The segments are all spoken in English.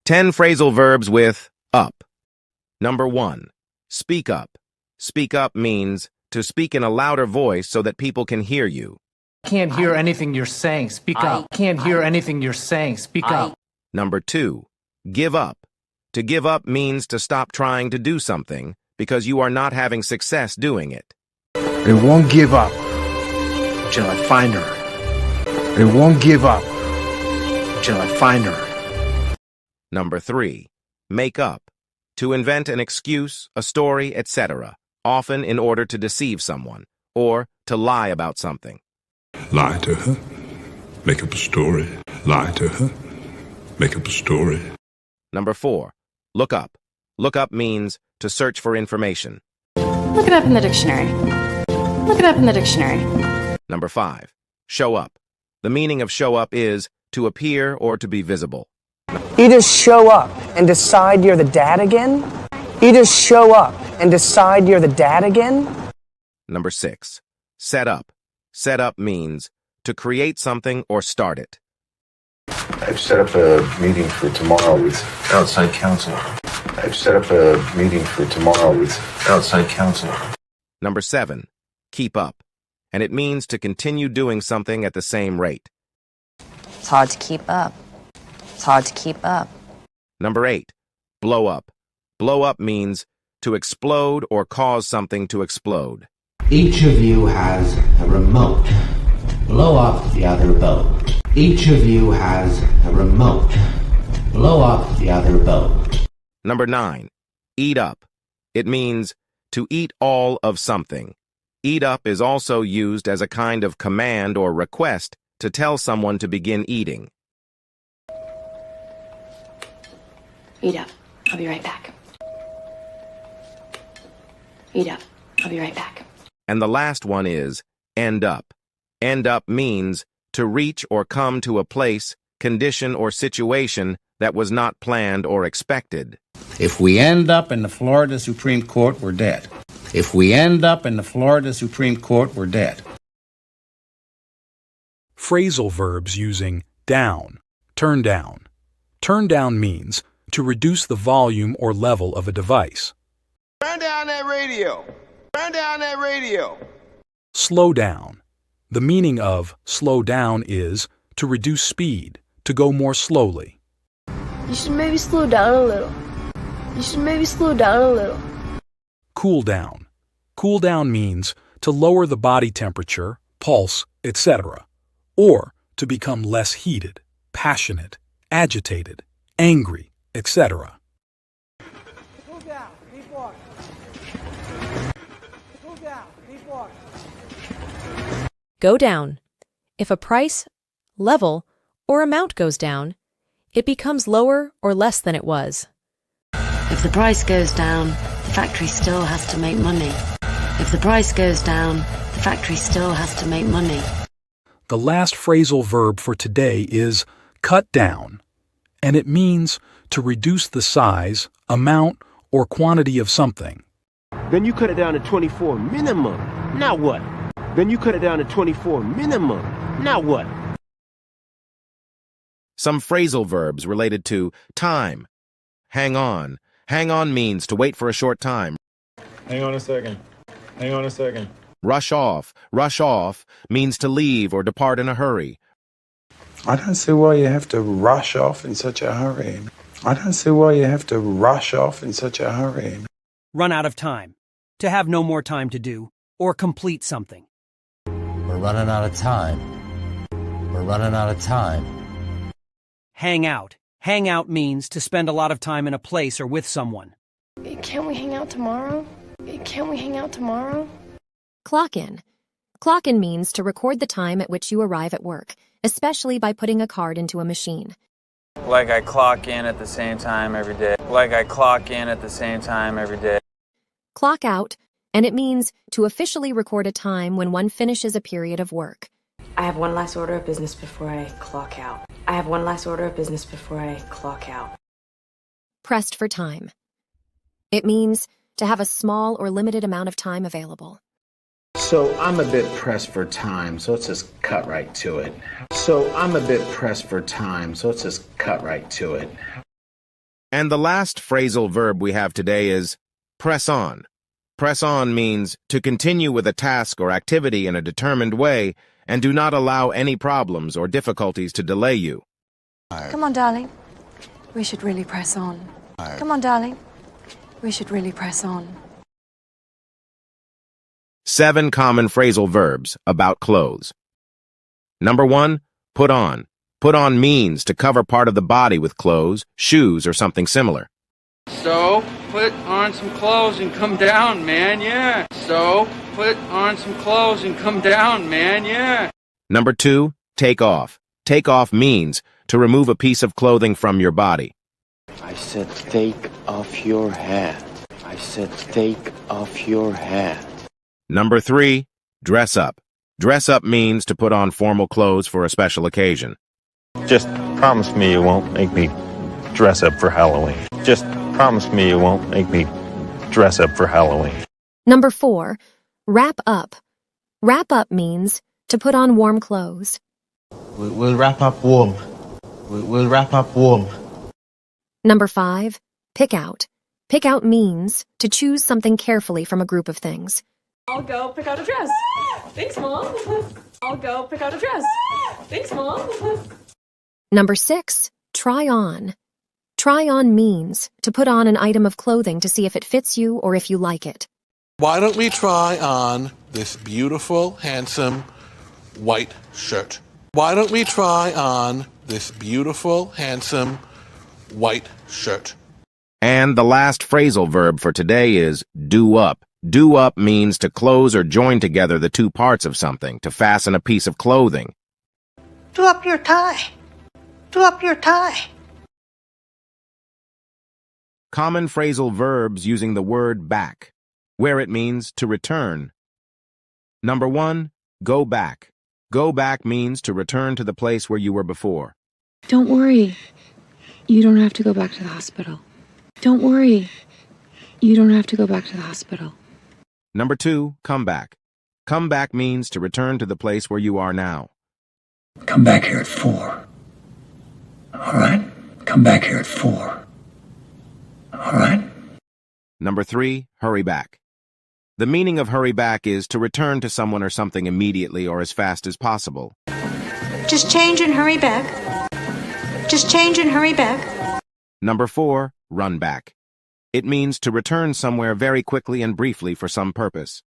10 phrasal verbs with up. Number 1. Speak up. Speak up means to speak in a louder voice so that people can hear you. Can't hear anything you're saying. Speak up. Can't hear anything you're saying. Speak up. Number 2. Give up. To give up means to stop trying to do something because you are not having success doing it. They won't give up until I find her. They won't give up until I find her. Number 3. Make up. To invent an excuse, a story, etc., often in order to deceive someone, or to lie about something. Lie to her. Make up a story. Lie to her. Make up a story. Number 4. Look up. Look up means to search for information. Look it up in the dictionary. Look it up in the dictionary. Number 5. Show up. The meaning of show up is to appear or to be visible. You just show up and decide you're the dad again? You just show up and decide you're the dad again? Number 6. Set up. Set up means to create something or start it. I've set up a meeting for tomorrow with outside counsel. I've set up a meeting for tomorrow with outside counsel. Number 7. Keep up. And it means to continue doing something at the same rate. It's hard to keep up. It's hard to keep up. Number 8. Blow up. Blow up means to explode or cause something to explode. Each of you has a remote. Blow up the other boat. Each of you has a remote. Blow up the other boat. Number 9. Eat up. It means to eat all of something. Eat up is also used as a kind of command or request to tell someone to begin eating. Eat up. I'll be right back. Eat up. I'll be right back. And the last one is end up. End up means to reach or come to a place, condition, or situation that was not planned or expected. If we end up in the Florida Supreme Court, we're dead. If we end up in the Florida Supreme Court, we're dead. Phrasal verbs using down, turn down. Turn down means to reduce the volume or level of a device. Turn down that radio. Turn down that radio. Slow down. The meaning of slow down is to reduce speed, to go more slowly. You should maybe slow down a little. You should maybe slow down a little. Cool down. Cool down means to lower the body temperature, pulse, etc., or to become less heated, passionate, agitated, angry, etc. Cool down, keep walking. Cool down, keep walking. Go down. If a price, level, or amount goes down, it becomes lower or less than it was. If the price goes down, the factory still has to make money. If the price goes down, the factory still has to make money. The last phrasal verb for today is cut down, and it means to reduce the size, amount, or quantity of something. Then you cut it down to 24 minimum. Now what? Then you cut it down to 24 minimum. Now what? Some phrasal verbs related to time. Hang on. Hang on means to wait for a short time. Hang on a second. Hang on a second. Rush off. Rush off means to leave or depart in a hurry. I don't see why you have to rush off in such a hurry. I don't see why you have to rush off in such a hurry. Run out of time. To have no more time to do or complete something. We're running out of time. We're running out of time. Hang out. Hang out means to spend a lot of time in a place or with someone. Can't we hang out tomorrow? Can't we hang out tomorrow? Clock in. Clock in means to record the time at which you arrive at work, especially by putting a card into a machine. Like I clock in at the same time every day. Like I clock in at the same time every day. Clock out, and it means to officially record a time when one finishes a period of work. I have one last order of business before I clock out. I have one last order of business before I clock out. Pressed for time. It means to have a small or limited amount of time available. So I'm a bit pressed for time, so let's just cut right to it. So I'm a bit pressed for time, so let's just cut right to it. And the last phrasal verb we have today is press on. Press on means to continue with a task or activity in a determined way and do not allow any problems or difficulties to delay you. Come on, darling. We should really press on. Come on, darling. We should really press on. 7 common phrasal verbs about clothes. Number 1, put on. Put on means to cover part of the body with clothes, shoes, or something similar. So, put on some clothes and come down, man, yeah. So, put on some clothes and come down, man, yeah. Number 2, take off. Take off means to remove a piece of clothing from your body. I said take off your hat. I said take off your hat. Number 3, dress up. Dress up means to put on formal clothes for a special occasion. Just promise me you won't make me dress up for Halloween. Just promise me you won't make me dress up for Halloween. Number 4, wrap up. Wrap up means to put on warm clothes. We'll wrap up warm. We'll wrap up warm. Number 5, pick out. Pick out means to choose something carefully from a group of things. I'll go pick out a dress. Thanks, Mom. I'll go pick out a dress. Thanks, Mom. Number 6, try on. Try on means to put on an item of clothing to see if it fits you or if you like it. Why don't we try on this beautiful, handsome, white shirt? Why don't we try on this beautiful, handsome, white shirt? And the last phrasal verb for today is do up. Do up means to close or join together the two parts of something, to fasten a piece of clothing. Do up your tie. Do up your tie. Common phrasal verbs using the word back, where it means to return. Number 1, go back. Go back means to return to the place where you were before. Don't worry. You don't have to go back to the hospital. Don't worry. You don't have to go back to the hospital. Number 2, come back. Come back means to return to the place where you are now. Come back here at 4. All right? Come back here at 4. All right? Number 3, hurry back. The meaning of hurry back is to return to someone or something immediately or as fast as possible. Just change and hurry back. Just change and hurry back. Number 4, run back. It means to return somewhere very quickly and briefly for some purpose.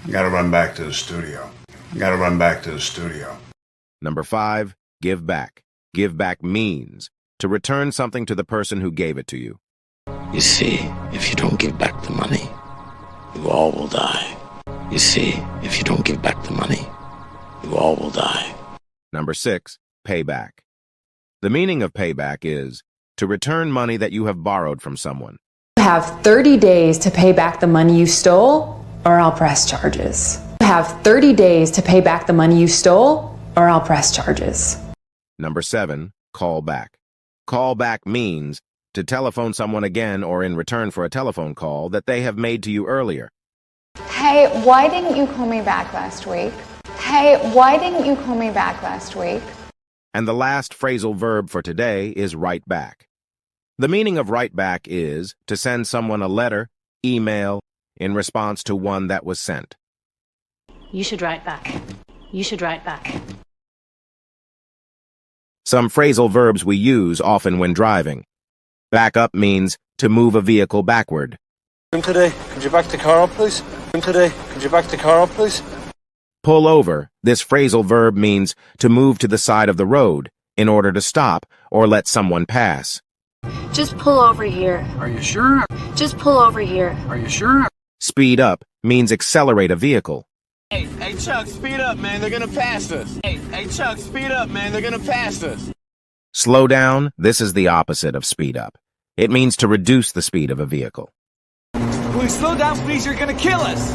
I gotta run back to the studio. I gotta run back to the studio. Number 5, give back. Give back means to return something to the person who gave it to you. You see, if you don't give back the money, you all will die. You see, if you don't give back the money, you all will die. Number 6, payback. The meaning of payback is to return money that you have borrowed from someone. You have 30 days to pay back the money you stole, or I'll press charges. You have 30 days to pay back the money you stole, or I'll press charges. Number 7, call back. Call back means to telephone someone again or in return for a telephone call that they have made to you earlier. Hey, why didn't you call me back last week? Hey, why didn't you call me back last week? And the last phrasal verb for today is write back. The meaning of write back is to send someone a letter, email, in response to one that was sent. You should write back. You should write back. Some phrasal verbs we use often when driving. Back up means to move a vehicle backward. Today, could you back the car up, please? Today, could you back the car up, please? Pull over. This phrasal verb means to move to the side of the road in order to stop or let someone pass. Just pull over here. Are you sure? Just pull over here. Are you sure? Speed up means accelerate a vehicle. Hey, Chuck, speed up, man. They're gonna pass us. Hey, Chuck, speed up, man. They're gonna pass us. Slow down. This is the opposite of speed up. It means to reduce the speed of a vehicle. Will you slow down, please? You're gonna kill us.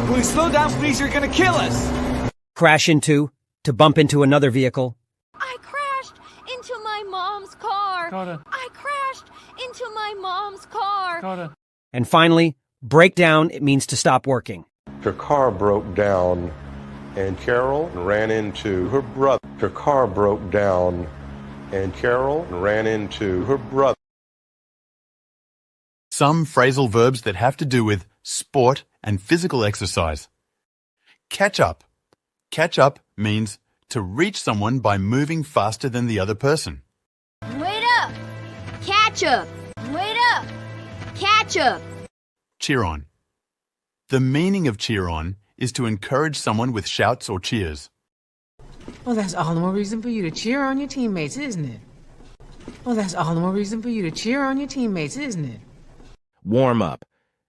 Will you slow down, please? You're gonna kill us. Crash into, to bump into another vehicle. I crashed into my mom's car. I crashed into my mom's car. And finally, break down, it means to stop working. Her car broke down, and Carol ran into her brother. Her car broke down, and Carol ran into her brother. Some phrasal verbs that have to do with sport and physical exercise. Catch up. Catch up means to reach someone by moving faster than the other person. Wait up! Catch up! Wait up! Catch up! Cheer on. The meaning of cheer on is to encourage someone with shouts or cheers. Well, that's all the more reason for you to cheer on your teammates, isn't it? Well, that's all the more reason for you to cheer on your teammates, isn't it? Warm up.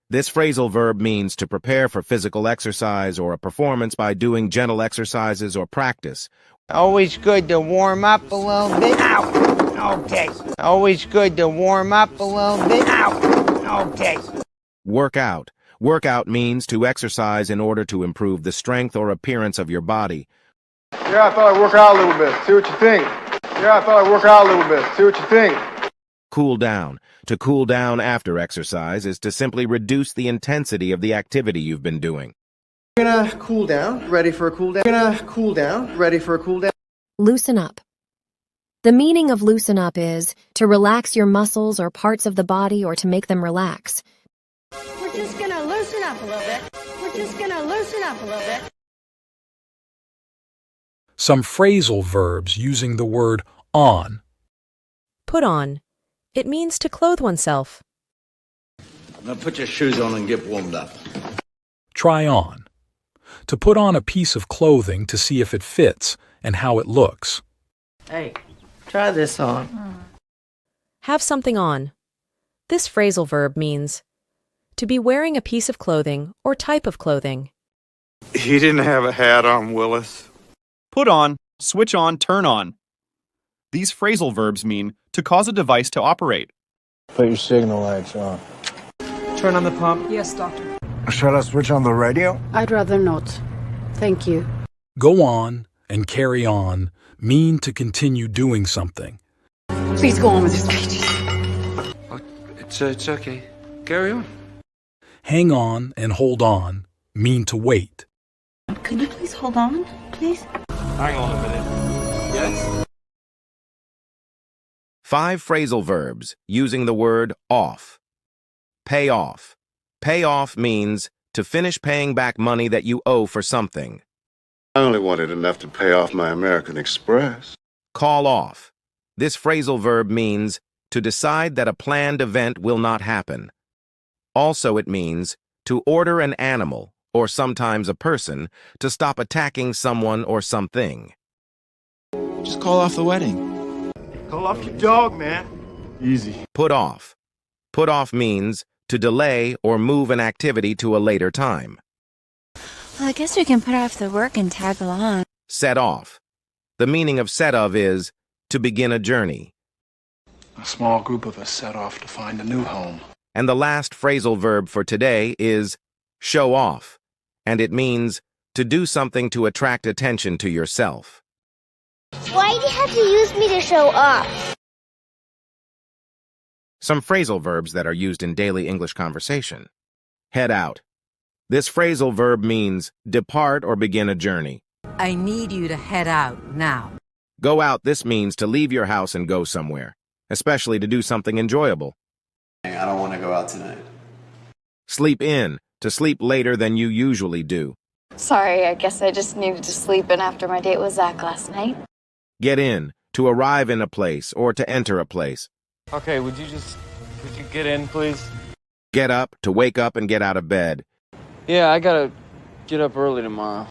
This phrasal verb means to prepare for physical exercise or a performance by doing gentle exercises or practice. Always good to warm up a little bit. Ow! Okay. Always good to warm up a little bit. Ow! Okay. Work out. Work out means to exercise in order to improve the strength or appearance of your body. Yeah, I thought I'd work out a little bit. See what you think. Yeah, I thought I'd work out a little bit. See what you think. Cool down. To cool down after exercise is to simply reduce the intensity of the activity you've been doing. Gonna cool down, ready for a cool down. Gonna cool down, ready for a cool down. Loosen up. The meaning of loosen up is to relax your muscles or parts of the body or to make them relax. We're just gonna loosen up a little bit. We're just gonna loosen up a little bit. Some phrasal verbs using the word on. Put on. It means to clothe oneself. Now put your shoes on and get warmed up. Try on. To put on a piece of clothing to see if it fits and how it looks. Hey, try this on. Have something on. This phrasal verb means to be wearing a piece of clothing or type of clothing. He didn't have a hat on, Willis. Put on, switch on, turn on. These phrasal verbs mean to cause a device to operate. Put your signal lights on. Turn on the pump. Yes, doctor. Shall I switch on the radio? I'd rather not. Thank you. Go on and carry on mean to continue doing something. Please go on with your speech. It's okay. Carry on. Hang on and hold on mean to wait. Could you please hold on, please? Hang on a minute. Yes? 5 phrasal verbs using the word off. Pay off. Pay off means to finish paying back money that you owe for something. I only wanted enough to pay off my American Express. Call off. This phrasal verb means to decide that a planned event will not happen. Also, it means to order an animal, or sometimes a person, to stop attacking someone or something. Just call off the wedding. Call off your dog, man. Easy. Put off. Put off means to delay or move an activity to a later time. Well, I guess we can put off the work and tag along. Set off. The meaning of set of is to begin a journey. A small group of us set off to find a new home. And the last phrasal verb for today is show off, and it means to do something to attract attention to yourself. Why do you have to use me to show off? Some phrasal verbs that are used in daily English conversation. Head out. This phrasal verb means depart or begin a journey. I need you to head out now. Go out, this means to leave your house and go somewhere, especially to do something enjoyable. I don't want to go out tonight. Sleep in, to sleep later than you usually do. Sorry, I guess I just needed to sleep in after my date with Zach last night. Get in, to arrive in a place or to enter a place. Okay, would you get in, please? Get up, to wake up and get out of bed. Yeah, I gotta get up early tomorrow.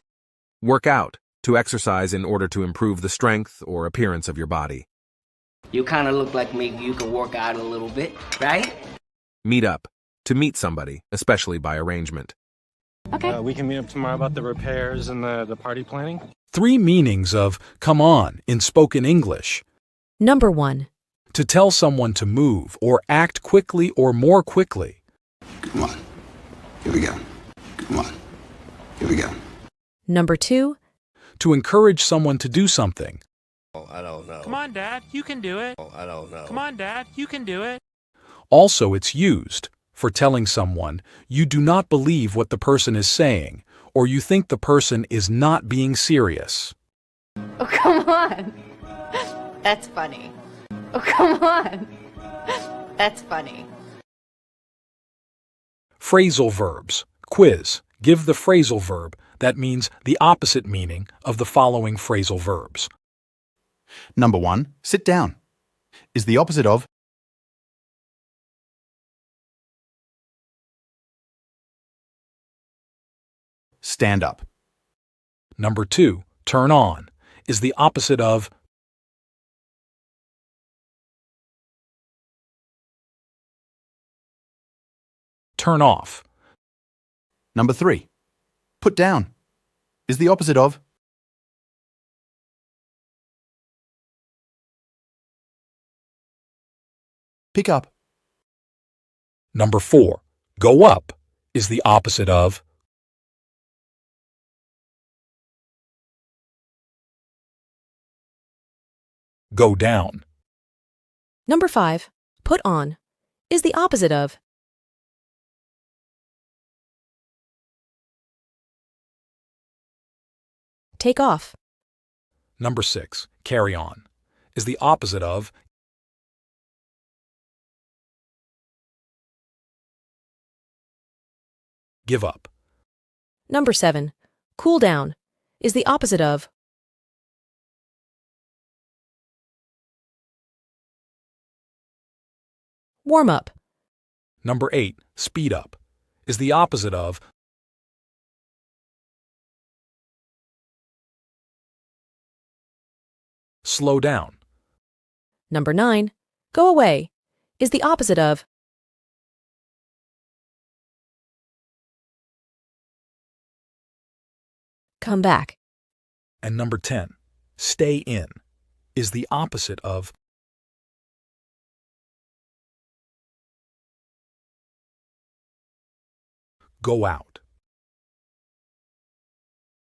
Work out, to exercise in order to improve the strength or appearance of your body. You kind of look like maybe you could work out a little bit, right? Meet up, to meet somebody, especially by arrangement. Okay. We can meet up tomorrow about the repairs and the party planning. 3 meanings of come on in spoken English. Number 1. To tell someone to move or act quickly or more quickly. Come on. Here we go. Come on. Here we go. Number 2. To encourage someone to do something. Oh, I don't know. Come on, Dad, you can do it. Oh, I don't know. Come on, Dad, you can do it. Also, it's used for telling someone you do not believe what the person is saying or you think the person is not being serious. Oh, come on. That's funny. Oh, come on. That's funny. Phrasal verbs. Quiz. Give the phrasal verb that means the opposite meaning of the following phrasal verbs. Number 1, sit down, is the opposite of stand up. Number 2, turn on, is the opposite of turn off. Number 3, put down, is the opposite of pick up. Number 4, go up, is the opposite of go down. Number 5, put on, is the opposite of take off. Number 6, carry on, is the opposite of give up. Number 7, cool down, is the opposite of warm up. Number 8, speed up, is the opposite of slow down. Number 9, go away, is the opposite of come back. And number 10, stay in, is the opposite of go out.